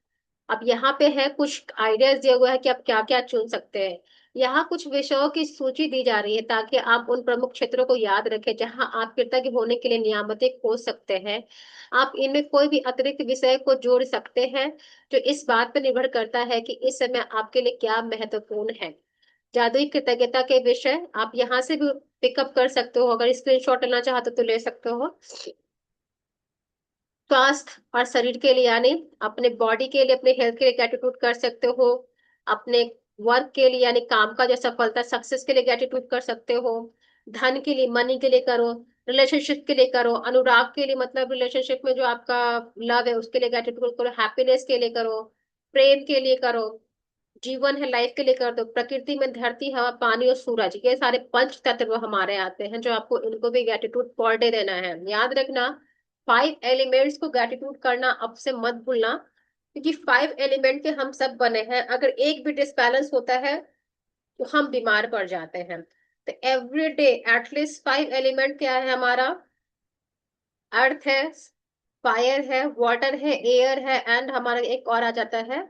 अब यहाँ पे है कुछ आइडियाज दिया हुआ है कि आप क्या क्या चुन सकते हैं। यहाँ कुछ विषयों की सूची दी जा रही है ताकि आप उन प्रमुख क्षेत्रों को याद रखें जहां आप कृतज्ञ होने के लिए नियामतें खोज सकते हैं। आप इनमें कोई भी अतिरिक्त विषय को जोड़ सकते हैं, जो इस बात पर निर्भर करता है कि इस समय आपके लिए क्या महत्वपूर्ण है। जादुई कृतज्ञता के विषय आप यहाँ से भी पिकअप कर सकते हो, अगर स्क्रीनशॉट लेना चाहते हो तो ले सकते हो। स्वास्थ्य और शरीर के लिए, यानी अपने बॉडी के लिए, अपने हेल्थ के लिए ग्रेटिट्यूड कर सकते हो। अपने वर्क के लिए यानी काम का जो सफलता, सक्सेस के लिए ग्रेटिट्यूड कर सकते हो। धन के लिए, मनी के लिए करो। रिलेशनशिप के लिए करो, अनुराग के लिए मतलब रिलेशनशिप में जो आपका लव है उसके लिए ग्रेटिट्यूड करो। हैप्पीनेस के लिए करो, प्रेम के लिए करो, जीवन है लाइफ के लिए कर दो। प्रकृति में धरती, हवा, पानी और सूरज, ये सारे पंच तत्व हमारे आते हैं जो आपको इनको भी ग्रेटिट्यूड पर डे देना है। याद रखना, 5 एलिमेंट्स को ग्रेटिट्यूड करना अब से मत भूलना, क्योंकि 5 एलिमेंट के हम सब बने हैं। अगर एक भी डिसबैलेंस होता है तो हम बीमार पड़ जाते हैं। तो एवरी डे एटलीस्ट 5 एलिमेंट क्या है हमारा? अर्थ है, फायर है, वाटर है, एयर है, एंड हमारा एक और आ जाता है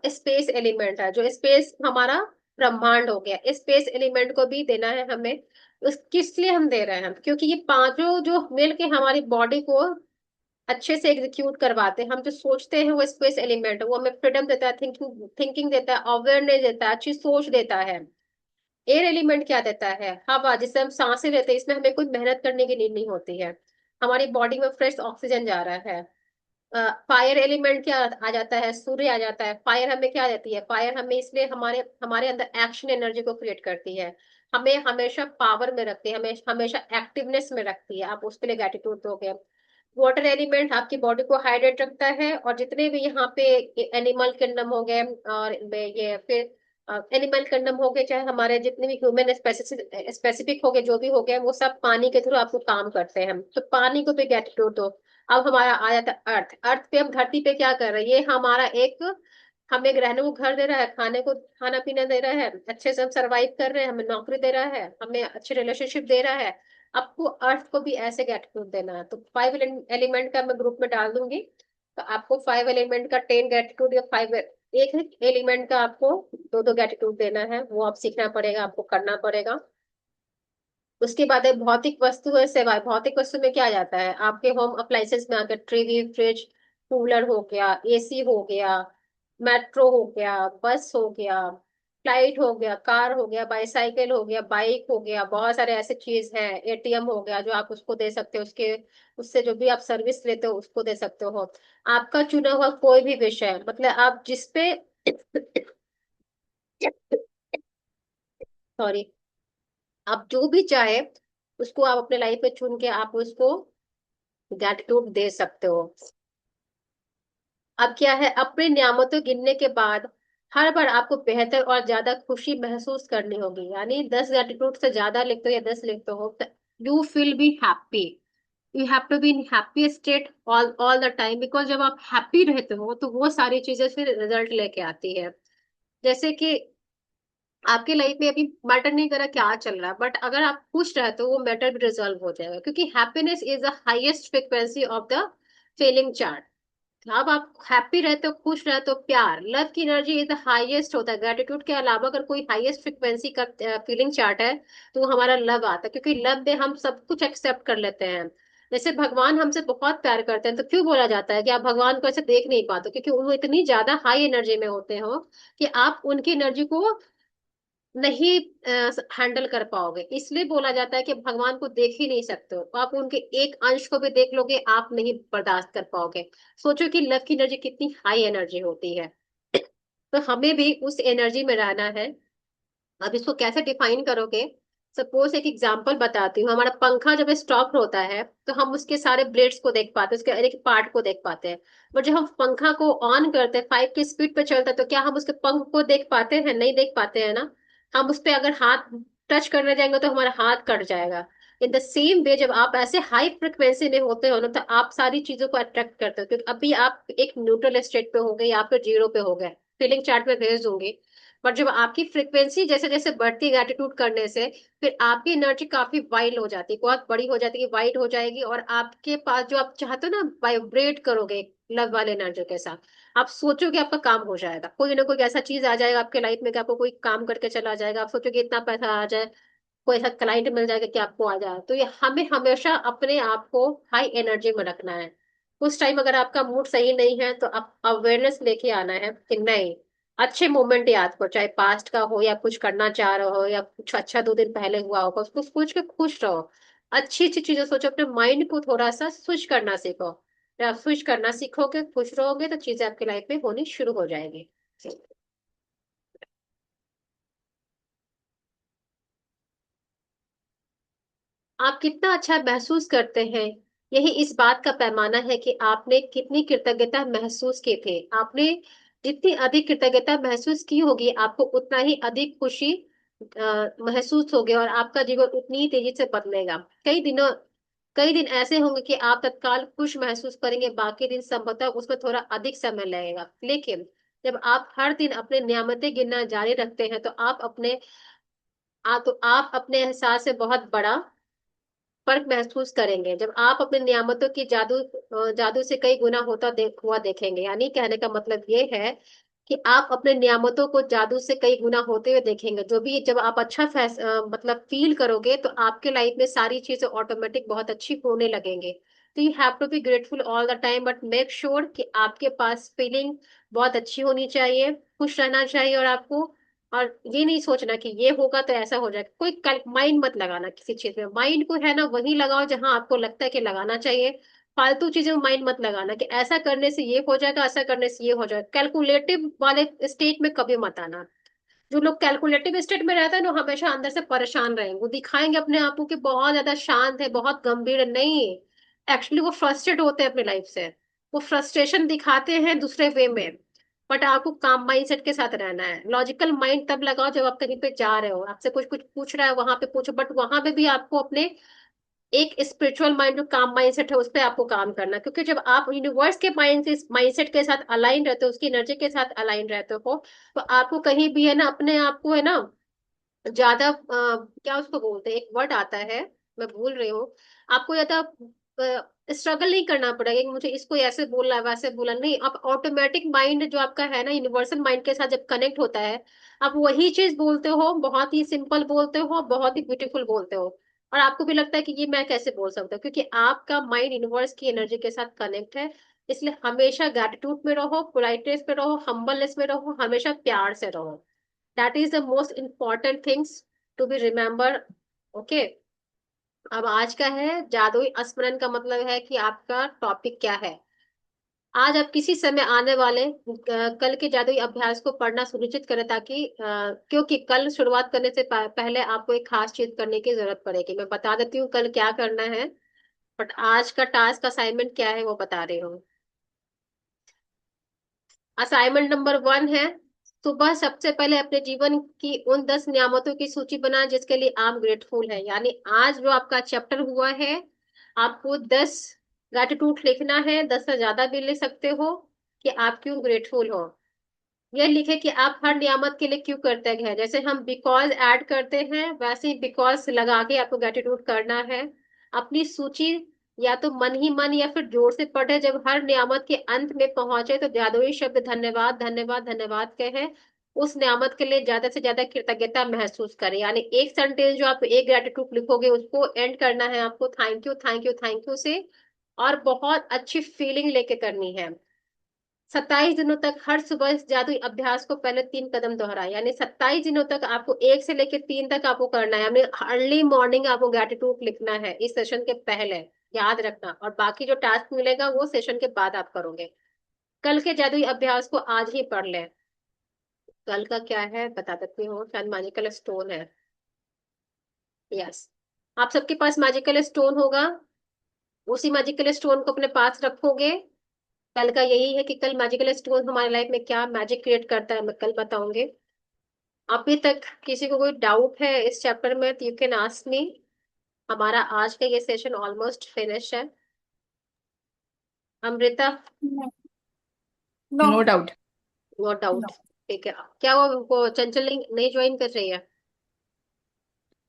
स्पेस एलिमेंट है। जो स्पेस हमारा ब्रह्मांड हो गया, स्पेस एलिमेंट को भी देना है हमें। उस किस लिए हम दे रहे हैं? क्योंकि ये पांचों जो मिलके हमारी बॉडी को अच्छे से एग्जीक्यूट करवाते हैं। हम जो सोचते हैं वो स्पेस एलिमेंट है, वो हमें फ्रीडम देता है, थिंकिंग थिंकिंग देता है, अवेयरनेस देता है, अच्छी सोच देता है। एयर एलिमेंट क्या देता है? हवा, जिससे हम सांसें लेते हैं, इसमें हमें कोई मेहनत करने की नीड नहीं होती है, हमारी बॉडी में फ्रेश ऑक्सीजन जा रहा है। फायर एलिमेंट क्या आ जाता है? सूर्य आ जाता है। फायर हमें क्या देती है? फायर हमें इसलिए हमारे हमारे अंदर एक्शन एनर्जी को क्रिएट करती है, हमें हमेशा पावर में रखती है, हमें हमेशा एक्टिवनेस में रखती है। आप उसके लिए ग्रेटिट्यूड दोगे। वाटर एलिमेंट आपकी बॉडी को हाइड्रेट रखता है। और जितने भी यहाँ पे एनिमल किंगडम हो गए, और ये फिर एनिमल किंगडम हो गए, चाहे हमारे जितने भी ह्यूमन स्पेसिफिक हो गए, जो भी हो गए, वो सब पानी के थ्रू आपको काम करते हैं। तो पानी को भी ग्रेटिट्यूड दो। अब हमारा आ जाता है अर्थ। अर्थ पे हम धरती पे क्या कर रहे हैं? ये हमारा एक, हमें रहने को घर दे रहा है, खाने को खाना पीना दे रहा है, अच्छे से हम सरवाइव कर रहे हैं, हमें नौकरी दे रहा है, हमें अच्छे रिलेशनशिप दे रहा है। आपको अर्थ को भी ऐसे ग्रेटिट्यूड देना है। तो 5 एलिमेंट का मैं ग्रुप में डाल दूंगी। तो आपको 5 एलिमेंट का 10 ग्रेटिट्यूड, या 5 एक एलिमेंट का आपको दो दो ग्रेटिट्यूड देना है। वो आप सीखना पड़ेगा, आपको करना पड़ेगा। उसके बाद है भौतिक वस्तु है सेवाएं। भौतिक वस्तु में क्या आ जाता है? आपके होम अप्लायंसेस में आकर टीवी, फ्रिज, कूलर हो गया, एसी हो गया, मेट्रो हो गया, बस हो गया, फ्लाइट हो गया, कार हो गया, बाईसाइकिल हो गया, बाइक हो गया। बहुत सारे ऐसे चीज हैं। एटीएम हो गया, जो आप उसको दे सकते हो, उसके उससे जो भी आप सर्विस लेते हो उसको दे सकते हो। आपका चुना हुआ कोई भी विषय, मतलब आप जिसपे सॉरी, आप जो भी चाहे उसको आप अपने लाइफ में चुन के आप उसको ग्रेटिट्यूड दे सकते हो। अब क्या है, अपने नियामतों गिनने के बाद हर बार आपको बेहतर और ज्यादा खुशी महसूस करनी होगी। यानी 10 ग्रेटिट्यूड से ज्यादा लिखते हो या 10 लिखते हो, you feel be happy. You have to be in happy state all all the time, because जब आप हैप्पी रहते हो तो वो सारी चीजें फिर रिजल्ट लेके आती है। जैसे कि आपके लाइफ में अभी मैटर नहीं करा क्या चल रहा है, बट अगर आप खुश रहे तो वो मैटर भी रिजॉल्व हो जाएगा, क्योंकि happiness is the highest frequency of the feeling chart. अब आप हैप्पी रहते हो, खुश रहते हो, प्यार, लव की एनर्जी इज द हाईएस्ट होता है। ग्रेटिट्यूड के अलावा अगर कोई हाईएस्ट फ्रिक्वेंसी का फीलिंग चार्ट है तो वो हमारा लव आता है, क्योंकि लव में हम सब कुछ एक्सेप्ट कर लेते हैं। जैसे भगवान हमसे बहुत प्यार करते हैं, तो क्यों बोला जाता है कि आप भगवान को ऐसे देख नहीं पाते? क्योंकि वो इतनी ज्यादा हाई एनर्जी में होते हो कि आप उनकी एनर्जी को नहीं हैंडल कर पाओगे। इसलिए बोला जाता है कि भगवान को देख ही नहीं सकते हो, तो आप उनके एक अंश को भी देख लोगे आप नहीं बर्दाश्त कर पाओगे। सोचो कि लव की एनर्जी कितनी हाई एनर्जी होती है। तो हमें भी उस एनर्जी में रहना है। अब इसको कैसे डिफाइन करोगे? सपोज एक एग्जांपल बताती हूँ। हमारा पंखा जब स्टॉप होता है तो हम उसके सारे ब्लेड्स को देख पाते हैं, उसके हर एक पार्ट को देख पाते हैं। बट जब हम पंखा को ऑन करते हैं, 5 की स्पीड पे चलता है, तो क्या हम उसके पंख को देख पाते हैं? नहीं देख पाते हैं ना। हम उस पे अगर हाथ टच करने जाएंगे तो हमारा हाथ कट जाएगा। इन द सेम वे जब आप ऐसे हाई फ्रिक्वेंसी में होते हो ना, तो आप सारी चीजों को अट्रैक्ट करते हो, क्योंकि अभी आप एक न्यूट्रल स्टेट पे हो गए या फिर जीरो पे हो गए। फीलिंग चार्ट में भेज दूंगी। पर जब आपकी फ्रिक्वेंसी जैसे जैसे बढ़ती है ग्रेटिट्यूड करने से, फिर आपकी एनर्जी काफी वाइड हो जाती है, बहुत बड़ी हो जाती है, वाइड हो जाएगी, और आपके पास जो आप चाहते हो ना, वाइब्रेट करोगे लव वाले एनर्जी के साथ। आप सोचोगे आपका काम हो जाएगा, कोई ना कोई ऐसा चीज आ जाएगा आपके लाइफ में कि आपको कोई काम करके चला जाएगा। आप सोचोगे इतना पैसा आ जाए, कोई ऐसा क्लाइंट मिल जाएगा कि आपको आ जाए। तो ये हमें हमेशा अपने आप को हाई एनर्जी में रखना है। उस टाइम अगर आपका मूड सही नहीं है तो आप अवेयरनेस लेके आना है कि नहीं, अच्छे मोमेंट याद करो, चाहे पास्ट का हो या कुछ करना चाह रहे हो या कुछ अच्छा 2 दिन पहले हुआ होगा, उसको सोच के खुश रहो। अच्छी अच्छी चीजें सोचो, अपने माइंड को थोड़ा सा स्विच करना सीखो। जब आप स्विच करना सीखोगे, खुश रहोगे, तो चीजें आपकी लाइफ में होनी शुरू हो जाएगी। आप कितना अच्छा महसूस करते हैं, यही इस बात का पैमाना है कि आपने कितनी कृतज्ञता महसूस की थी। आपने जितनी अधिक कृतज्ञता महसूस की होगी, आपको उतना ही अधिक खुशी महसूस होगी, और आपका जीवन उतनी ही तेजी से बदलेगा। कई दिन ऐसे होंगे कि आप तत्काल खुश महसूस करेंगे, बाकी दिन संभवतः उसमें थोड़ा अधिक समय लगेगा। लेकिन जब आप हर दिन अपने नियामतें गिनना जारी रखते हैं, तो आप अपने एहसास से बहुत बड़ा फर्क महसूस करेंगे। जब आप अपने नियामतों की जादू से कई गुना हुआ देखेंगे, यानी कहने का मतलब ये है कि आप अपने नियामतों को जादू से कई गुना होते हुए देखेंगे। जो भी जब आप अच्छा मतलब फील करोगे, तो आपके लाइफ में सारी चीजें ऑटोमेटिक बहुत अच्छी होने लगेंगे। तो you have to be grateful all the time, but make sure कि आपके पास फीलिंग बहुत अच्छी होनी चाहिए, खुश रहना चाहिए। और आपको, और ये नहीं सोचना कि ये होगा तो ऐसा हो जाएगा। कोई माइंड मत लगाना किसी चीज में। माइंड को है ना वहीं लगाओ जहां आपको लगता है कि लगाना चाहिए। फालतू चीजों में माइंड मत लगाना कि ऐसा करने से ये हो जाएगा, ऐसा करने से ये हो जाएगा। कैलकुलेटिव वाले स्टेट में कभी मत आना। जो लोग कैलकुलेटिव स्टेट में रहते हैं ना, हमेशा अंदर से परेशान रहेंगे। वो दिखाएंगे अपने आप को कि बहुत ज्यादा शांत है, बहुत गंभीर है। नहीं, एक्चुअली वो फ्रस्ट्रेट होते हैं अपनी लाइफ से। वो फ्रस्ट्रेशन दिखाते हैं दूसरे वे में। बट आपको काम माइंडसेट के साथ रहना है। लॉजिकल माइंड तब लगाओ जब आप कहीं पे जा रहे हो, आपसे कुछ कुछ पूछ रहा है, वहां पे पूछो, बट वहां पे भी आपको अपने एक स्पिरिचुअल माइंड, जो काम माइंडसेट है, उस पर आपको काम करना है। क्योंकि जब आप यूनिवर्स के माइंडसेट के साथ अलाइन रहते हो, उसकी एनर्जी के साथ अलाइन रहते हो, तो आपको कहीं भी है ना, अपने आप को है ना ज्यादा क्या उसको बोलते हैं, एक वर्ड आता है, मैं भूल रही हूँ। आपको ज्यादा स्ट्रगल नहीं करना पड़ेगा कि मुझे इसको ऐसे बोलना है वैसे बोलना नहीं। आप ऑटोमेटिक माइंड जो आपका है ना, यूनिवर्सल माइंड के साथ जब कनेक्ट होता है, आप वही चीज बोलते हो, बहुत ही सिंपल बोलते हो, बहुत ही ब्यूटीफुल बोलते हो। और आपको भी लगता है कि ये मैं कैसे बोल सकता हूँ, क्योंकि आपका माइंड यूनिवर्स की एनर्जी के साथ कनेक्ट है। इसलिए हमेशा ग्रेटिट्यूड में रहो, पोलाइटनेस में रहो, हम्बलनेस में रहो, हमेशा प्यार से रहो। That is the most important things to be remember. Okay. अब आज का है जादुई स्मरण, का मतलब है कि आपका टॉपिक क्या है। आज आप किसी समय आने वाले कल के जादुई अभ्यास को पढ़ना सुनिश्चित करें, ताकि क्योंकि कल शुरुआत करने से पहले आपको एक खास चीज करने की जरूरत पड़ेगी। मैं बता देती हूँ कल क्या करना है, बट आज का टास्क असाइनमेंट क्या है वो बता रही हूँ। असाइनमेंट नंबर 1 है, सुबह सबसे पहले अपने जीवन की उन 10 नियामतों की सूची बनाएं जिसके लिए आप ग्रेटफुल हैं। यानी आज जो आपका चैप्टर हुआ है, आपको 10 ग्रेटिट्यूड लिखना है, 10 से ज्यादा भी लिख सकते हो, कि आप क्यों ग्रेटफुल हो। ये लिखे कि आप हर नियामत के लिए क्यों करते हैं। जैसे हम बिकॉज ऐड करते हैं, वैसे ही बिकॉज लगा के आपको ग्रेटिट्यूड करना है। अपनी सूची या तो मन ही मन या फिर जोर से पढ़े। जब हर नियामत के अंत में पहुंचे तो जादुई शब्द धन्यवाद धन्यवाद धन्यवाद कहें। उस नियामत के लिए ज्यादा से ज्यादा कृतज्ञता महसूस करें। यानी एक सेंटेंस जो आप एक ग्रेटिट्यूड लिखोगे, उसको एंड करना है आपको thank you thank you thank you से, और बहुत अच्छी फीलिंग लेके करनी है। 27 दिनों तक हर सुबह इस जादुई अभ्यास को पहले 3 कदम दोहराए, यानी 27 दिनों तक आपको 1 से लेकर 3 तक आपको करना है, यानी अर्ली मॉर्निंग आपको ग्रेटिट्यूड लिखना है इस सेशन के पहले। याद रखना, और बाकी जो टास्क मिलेगा वो सेशन के बाद आप करोगे। कल के जादुई अभ्यास को आज ही पढ़ लें। कल का क्या है बता देती हूँ, शायद मैजिकल स्टोन है। यस, आप सबके पास मैजिकल स्टोन होगा, उसी मैजिकल स्टोन को अपने पास रखोगे। कल का यही है कि कल मैजिकल स्टोन हमारी लाइफ में क्या मैजिक क्रिएट करता है, मैं कल बताऊंगी। अभी तक किसी को कोई डाउट है इस चैप्टर में तो यू कैन आस्क मी। हमारा आज का ये सेशन ऑलमोस्ट फिनिश है। Amrita? No. No doubt. No doubt. No. ठीक है। क्या वो चंचल नहीं ज्वाइन कर रही है?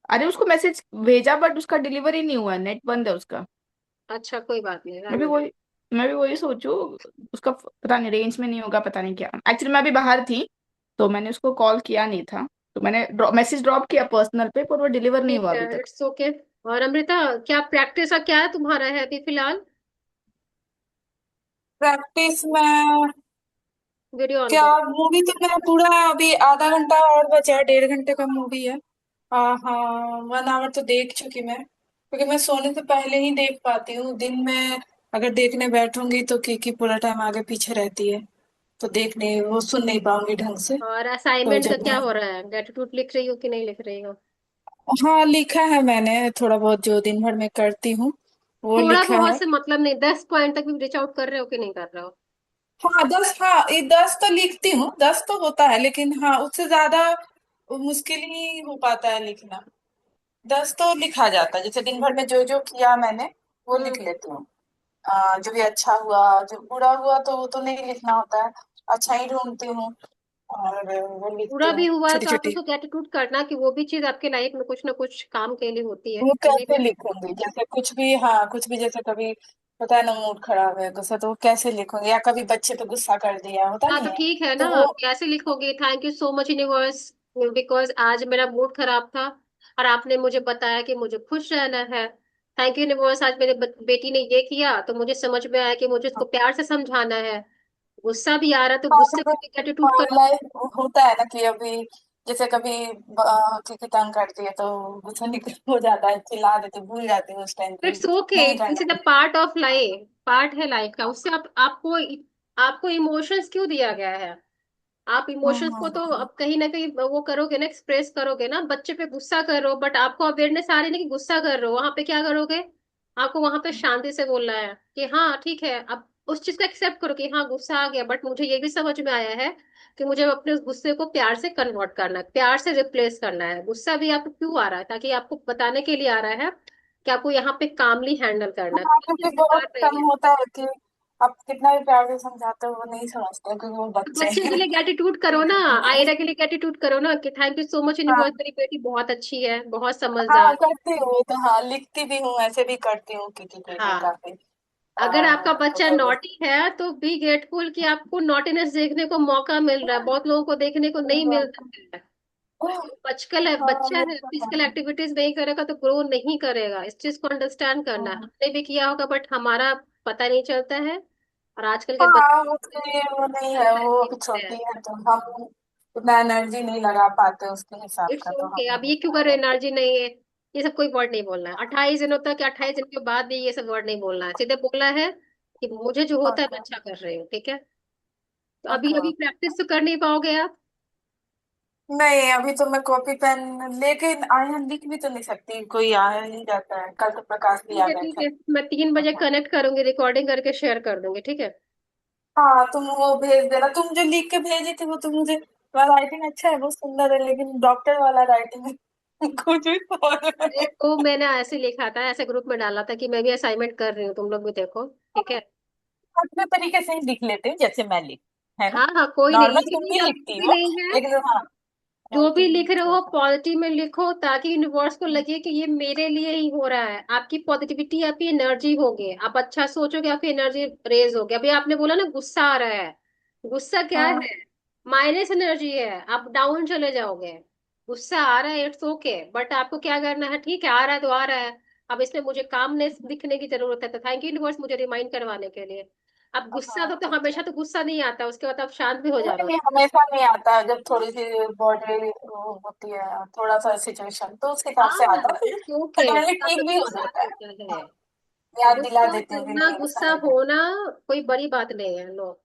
अरे उसको मैसेज भेजा बट उसका डिलीवरी नहीं हुआ, नेट बंद है उसका। अच्छा, कोई बात नहीं, मैं भी रहने दो। वही मैं भी वही सोचू, उसका पता नहीं रेंज में नहीं होगा, पता नहीं क्या। एक्चुअली मैं अभी बाहर थी तो मैंने उसको कॉल किया नहीं था, तो मैंने मैसेज ड्रॉप किया पर्सनल पे, पर वो डिलीवर नहीं ठीक हुआ है, अभी तक। It's okay. और अमृता, क्या प्रैक्टिस का क्या है तुम्हारा है अभी फिलहाल? प्रैक्टिस में वीडियो ऑन क्या? करो। मूवी तो मैं पूरा अभी आधा घंटा और बचा है, 1.5 घंटे का मूवी है। हाँ, 1 आवर तो देख चुकी मैं, क्योंकि मैं सोने से पहले ही देख पाती हूँ। दिन में अगर देखने बैठूंगी तो की पूरा टाइम आगे पीछे रहती है, तो देख नहीं, वो सुन नहीं पाऊंगी ढंग से। और तो असाइनमेंट का जब क्या मैं, हो रहा है, ग्रेटिट्यूड लिख रही हो कि नहीं लिख रही हो? हाँ लिखा है मैंने, थोड़ा बहुत जो दिन भर में करती हूँ वो थोड़ा लिखा बहुत है। से मतलब नहीं, 10 पॉइंट तक भी रीच आउट कर रहे हो कि नहीं कर रहे हो? हाँ 10, हाँ ये 10 तो लिखती हूँ, 10 तो होता है, लेकिन हाँ उससे ज्यादा मुश्किल ही हो पाता है लिखना। 10 तो लिखा जाता है, जैसे दिन भर में जो जो किया मैंने वो लिख हम्म। लेती हूँ। जो भी अच्छा हुआ, जो बुरा हुआ तो वो तो नहीं लिखना होता है, अच्छा ही ढूंढती हूँ और वो लिखती बुरा भी हूँ हुआ है छोटी तो आप छोटी। उसको ग्रेटिट्यूड करना कि वो भी चीज आपके लाइफ में कुछ ना कुछ काम के लिए होती है, वो नहीं कैसे भी। लिखूंगी, जैसे कुछ भी, हाँ कुछ भी, जैसे कभी होता है ना मूड खराब है गुस्सा, तो वो कैसे लिखूंगी, या कभी बच्चे पे गुस्सा कर दिया, होता हाँ, नहीं तो है, ठीक है ना, तो वो। कैसे लिखोगे? Thank you so much universe, because आज मेरा मूड खराब था और आपने मुझे बताया कि मुझे खुश रहना है। थैंक यू यूनिवर्स, आज मेरे बेटी ने ये किया तो मुझे समझ में आया कि मुझे उसको प्यार से समझाना है। गुस्सा भी आ रहा है तो हाँ गुस्से तो को भी एटीट्यूड हाँ करो। लाइफ होता है ना कि अभी जैसे कभी किसी तंग करती है तो गुस्सा निकल हो जाता है, चिल्ला देती, भूल जाती है उस टाइम की इट्स ओके, नहीं दिस करना इज द चाहिए। पार्ट ऑफ लाइफ, पार्ट है लाइफ का। उससे आपको आपको इमोशंस क्यों दिया गया है? आप इमोशंस को तो हम्म। अब कहीं ना कहीं वो करोगे ना, एक्सप्रेस करोगे ना। बच्चे पे गुस्सा करो, बट आपको अवेयरनेस आ रही है ना कि गुस्सा कर रहे हो, वहां पे क्या करोगे? आपको वहां पे शांति से बोलना है कि हाँ ठीक है, अब उस चीज को एक्सेप्ट करो कि हाँ गुस्सा आ गया, बट मुझे ये भी समझ में आया है कि मुझे अपने उस गुस्से को प्यार से कन्वर्ट करना है, प्यार से रिप्लेस करना है। गुस्सा भी आपको क्यों आ रहा है? ताकि आपको बताने के लिए आ रहा है कि आपको यहाँ पे कामली हैंडल करना है, हाँ क्योंकि प्लीज बहुत कर रही कम है। होता है कि आप कितना भी प्यार से समझाते हो वो नहीं समझते, क्योंकि वो तो बच्चे बच्चे के हैं। लिए ग्रेटिट्यूड करो ना, आयरा के लिए ग्रेटिट्यूड करो ना कि thank you so much universe, हाँ मेरी बेटी बहुत अच्छी है, बहुत हाँ समझदार। करती हूँ वो तो, हाँ लिखती भी हूँ, ऐसे भी करती हूँ के लिए हाँ, काफी। अगर आपका तो बच्चा जब नॉटी है तो बी ग्रेटफुल कि आपको नॉटीनेस देखने को मौका मिल रहा है, बहुत लोगों को देखने को नहीं मिलता है। बचकल है, हाँ बच्चा ये है, तो फिजिकल है। एक्टिविटीज नहीं करेगा तो ग्रो नहीं करेगा, इस चीज को अंडरस्टैंड करना है। हाँ हमने भी किया होगा बट हमारा पता नहीं चलता है, और आजकल के हाँ, उसके लिए वो नहीं बच्चे है, वो नहीं अभी होते छोटी हैं। है तो हम उतना एनर्जी नहीं लगा पाते उसके हिसाब इट्स का, तो ओके, हम अब नहीं ये क्यों कर करो पाते। एनर्जी नहीं है, ये सब कोई वर्ड नहीं बोलना है 28 दिनों तक, या 28 दिन के बाद भी ये सब वर्ड नहीं बोलना है। सीधे बोलना है कि मुझे जो होता है मैं ओके। अच्छा कर रही हूँ, ठीक है? तो अभी ओके अभी ओके। प्रैक्टिस तो कर नहीं पाओगे आप। नहीं अभी तो मैं कॉपी पेन लेके आया, लिख भी तो नहीं सकती, कोई आ ही जाता है, कल तो प्रकाश भी ठीक आ है, गए ठीक थे। है, मैं 3 बजे कनेक्ट करूंगी, रिकॉर्डिंग करके शेयर कर दूंगी, ठीक है? हाँ तुम वो भेज देना, तुम जो लिख के भेजी थी वो तो मुझे, तुम्हारा राइटिंग अच्छा है, बहुत सुंदर है, लेकिन डॉक्टर वाला राइटिंग कुछ भी समझ में अरे नहीं। तो मैंने ऐसे लिखा था, ऐसे ग्रुप में डाला था कि मैं भी असाइनमेंट कर रही हूँ, तुम लोग भी देखो, ठीक है? अपने तरीके से ही लिख लेते हैं जैसे मैं लिख, है ना। हाँ हाँ, कोई नहीं, नॉर्मल ये तुम भी भी जरूरी लिखती भी हो, नहीं है। लेकिन हाँ जो भी राइटिंग लिख रहे हो थोड़ा सा। पॉजिटिव में लिखो, ताकि यूनिवर्स को लगे कि ये मेरे लिए ही हो रहा है। आपकी पॉजिटिविटी आपकी एनर्जी होगी, आप अच्छा सोचोगे आपकी एनर्जी रेज होगी। अभी आपने बोला ना गुस्सा आ रहा है, गुस्सा क्या हाँ है? माइनस एनर्जी है, आप डाउन चले जाओगे। गुस्सा आ रहा है, इट्स ओके, बट आपको क्या करना है? ठीक है, आ रहा है तो आ रहा है। अब इसमें मुझे कामनेस दिखने की जरूरत है, तो थैंक यू यूनिवर्स मुझे रिमाइंड करवाने के लिए। अब गुस्सा हाँ तो अच्छा। हमेशा तो गुस्सा नहीं आता, उसके बाद आप शांत भी हो नहीं जाओगे। नहीं, हमेशा नहीं आता, जब थोड़ी सी बॉडी होती है, थोड़ा सा सिचुएशन, तो उस हिसाब से हाँ, आता है, फिर क्योंकि सडनली गुस्सा तो ठीक भी हो गुस्सा जाता है। होता है। याद दिला गुस्सा देते हैं कि करना, नहीं ऐसा गुस्सा नहीं है। होना कोई बड़ी बात नहीं है, नो।